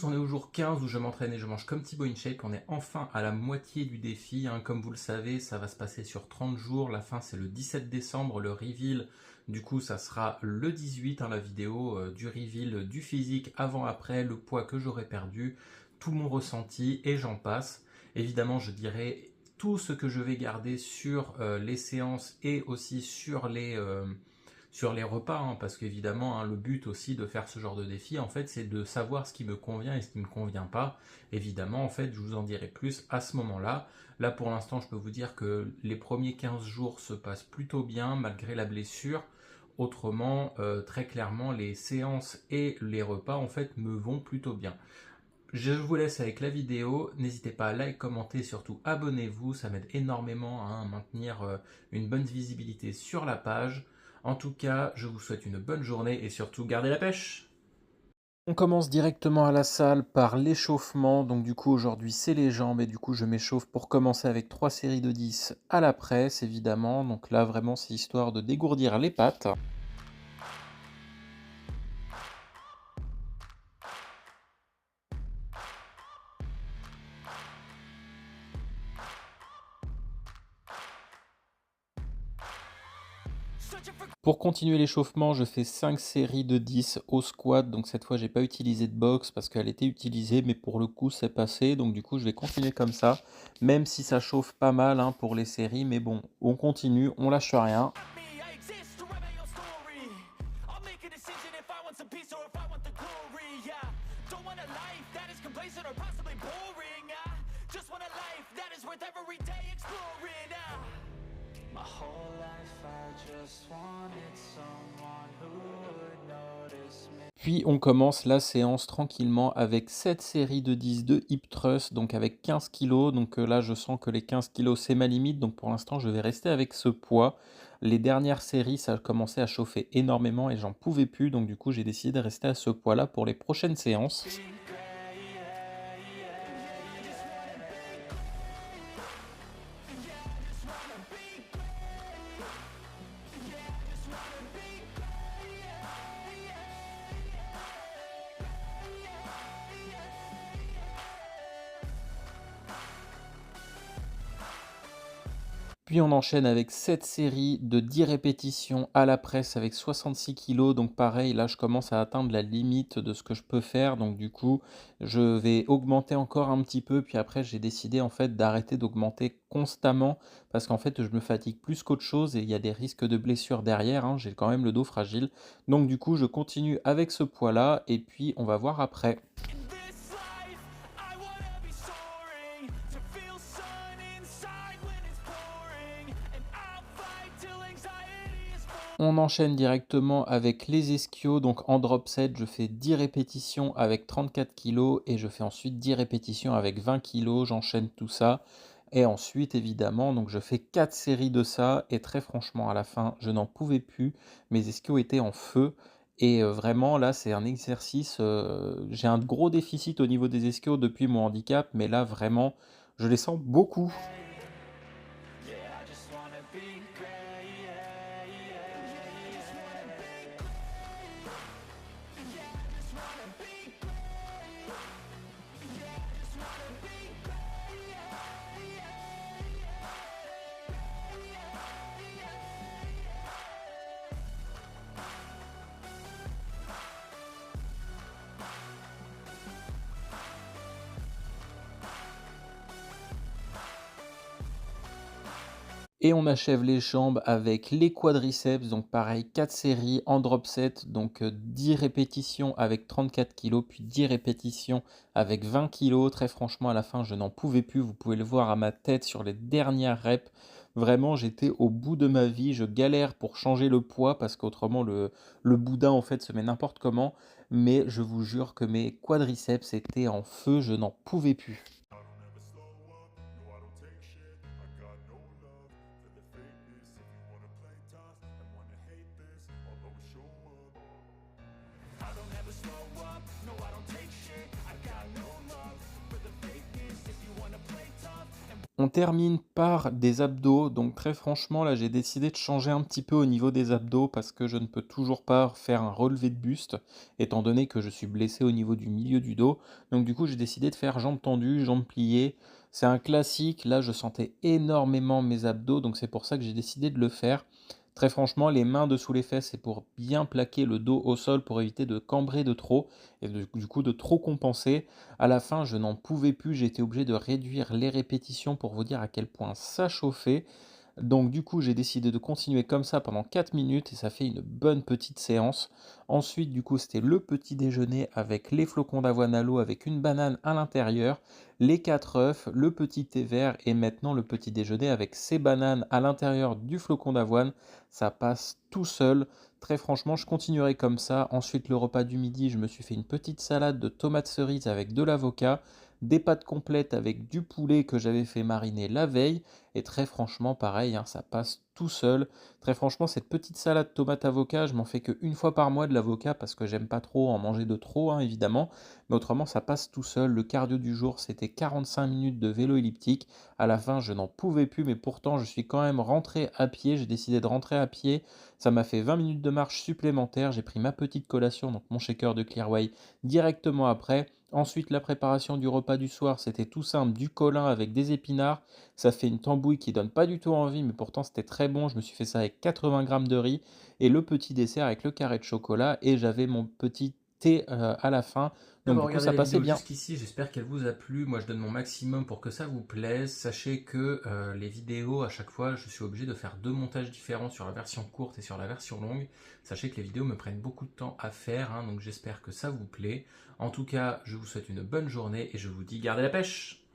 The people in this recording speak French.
On est au jour 15 où je m'entraîne et je mange comme Thibaut InShape. On est enfin à la moitié du défi. Comme vous le savez, ça va se passer sur 30 jours. La fin, c'est le 17 décembre. Le reveal, du coup, ça sera le 18, la vidéo du reveal du physique avant-après, le poids que j'aurai perdu, tout mon ressenti et j'en passe. Évidemment, je dirai tout ce que je vais garder sur les séances et aussi sur les repas, parce qu'évidemment, le but aussi de faire ce genre de défi, en fait, c'est de savoir ce qui me convient et ce qui ne me convient pas. Évidemment, en fait, je vous en dirai plus à ce moment-là. Là, pour l'instant, je peux vous dire que les premiers 15 jours se passent plutôt bien, malgré la blessure. Autrement, très clairement, les séances et les repas, en fait, me vont plutôt bien. Je vous laisse avec la vidéo, n'hésitez pas à like, commenter, surtout abonnez-vous, ça m'aide énormément à maintenir une bonne visibilité sur la page. En tout cas, je vous souhaite une bonne journée et surtout gardez la pêche. On commence directement à la salle par l'échauffement, donc du coup aujourd'hui c'est les jambes et du coup je m'échauffe pour commencer avec 3 séries de 10 à la presse évidemment, donc là vraiment c'est histoire de dégourdir les pattes. Pour continuer l'échauffement, je fais 5 séries de 10 au squat. Donc cette fois, j'ai pas utilisé de box parce qu'elle était utilisée, mais pour le coup, c'est passé. Donc du coup, je vais continuer comme ça, même si ça chauffe pas mal pour les séries. Mais bon, on continue, on lâche rien. Puis on commence la séance tranquillement avec 7 séries de 10 de hip thrust, donc avec 15 kg. Donc là, je sens que les 15 kg, c'est ma limite. Donc pour l'instant, je vais rester avec ce poids. Les dernières séries, ça a commencé à chauffer énormément et j'en pouvais plus. Donc du coup, j'ai décidé de rester à ce poids-là pour les prochaines séances. Puis on enchaîne avec 7 séries de 10 répétitions à la presse avec 66 kg. Donc pareil, là je commence à atteindre la limite de ce que je peux faire. Donc du coup, je vais augmenter encore un petit peu. Puis après, j'ai décidé en fait d'arrêter d'augmenter constamment parce qu'en fait, je me fatigue plus qu'autre chose et il y a des risques de blessures derrière. J'ai quand même le dos fragile. Donc du coup, je continue avec ce poids-là et puis on va voir après. On enchaîne directement avec les ischios, donc en drop set, je fais 10 répétitions avec 34 kg et je fais ensuite 10 répétitions avec 20 kg, j'enchaîne tout ça. Et ensuite, évidemment, donc je fais 4 séries de ça et très franchement, à la fin, je n'en pouvais plus. Mes ischios étaient en feu et vraiment, là, c'est un exercice, j'ai un gros déficit au niveau des ischios depuis mon handicap, mais là, vraiment, je les sens beaucoup. Et on achève les jambes avec les quadriceps, donc pareil, 4 séries en drop set, donc 10 répétitions avec 34 kg, puis 10 répétitions avec 20 kg. Très franchement, à la fin, je n'en pouvais plus. Vous pouvez le voir à ma tête sur les dernières reps. Vraiment, j'étais au bout de ma vie. Je galère pour changer le poids parce qu'autrement, le boudin, en fait, se met n'importe comment. Mais je vous jure que mes quadriceps étaient en feu. Je n'en pouvais plus. On termine par des abdos, donc très franchement, là, j'ai décidé de changer un petit peu au niveau des abdos parce que je ne peux toujours pas faire un relevé de buste, étant donné que je suis blessé au niveau du milieu du dos. Donc du coup, j'ai décidé de faire jambes tendues, jambes pliées. C'est un classique, là, je sentais énormément mes abdos, donc c'est pour ça que j'ai décidé de le faire. Très franchement, les mains dessous les fesses, c'est pour bien plaquer le dos au sol pour éviter de cambrer de trop et du coup de trop compenser. À la fin, je n'en pouvais plus, j'étais obligé de réduire les répétitions pour vous dire à quel point ça chauffait. Donc du coup, j'ai décidé de continuer comme ça pendant 4 minutes et ça fait une bonne petite séance. Ensuite, du coup, c'était le petit déjeuner avec les flocons d'avoine à l'eau avec une banane à l'intérieur, les 4 œufs, le petit thé vert et maintenant le petit déjeuner avec ces bananes à l'intérieur du flocon d'avoine. Ça passe tout seul. Très franchement, je continuerai comme ça. Ensuite, le repas du midi, je me suis fait une petite salade de tomates cerises avec de l'avocat, des pâtes complètes avec du poulet que j'avais fait mariner la veille. Et très franchement, pareil, hein, ça passe tout seul. Très franchement, cette petite salade tomate avocat, je m'en fais qu'une fois par mois de l'avocat parce que j'aime pas trop en manger de trop, hein, évidemment. Mais autrement, ça passe tout seul. Le cardio du jour, c'était 45 minutes de vélo elliptique. À la fin, je n'en pouvais plus, mais pourtant, je suis quand même rentré à pied. J'ai décidé de rentrer à pied. Ça m'a fait 20 minutes de marche supplémentaire. J'ai pris ma petite collation, donc mon shaker de Clearway, directement après. Ensuite, la préparation du repas du soir, c'était tout simple, du colin avec des épinards. Ça fait une tambouille qui donne pas du tout envie, mais pourtant c'était très bon. Je me suis fait ça avec 80 grammes de riz et le petit dessert avec le carré de chocolat. Et j'avais mon petit thé à la fin. Donc D'avoir du coup, regardé ça la passait vidéo bien. jusqu'ici, j'espère qu'elle vous a plu. Moi, je donne mon maximum pour que ça vous plaise. Sachez que les vidéos, à chaque fois, je suis obligé de faire deux montages différents sur la version courte et sur la version longue. Sachez que les vidéos me prennent beaucoup de temps à faire, hein, donc j'espère que ça vous plaît. En tout cas, je vous souhaite une bonne journée et je vous dis gardez la pêche!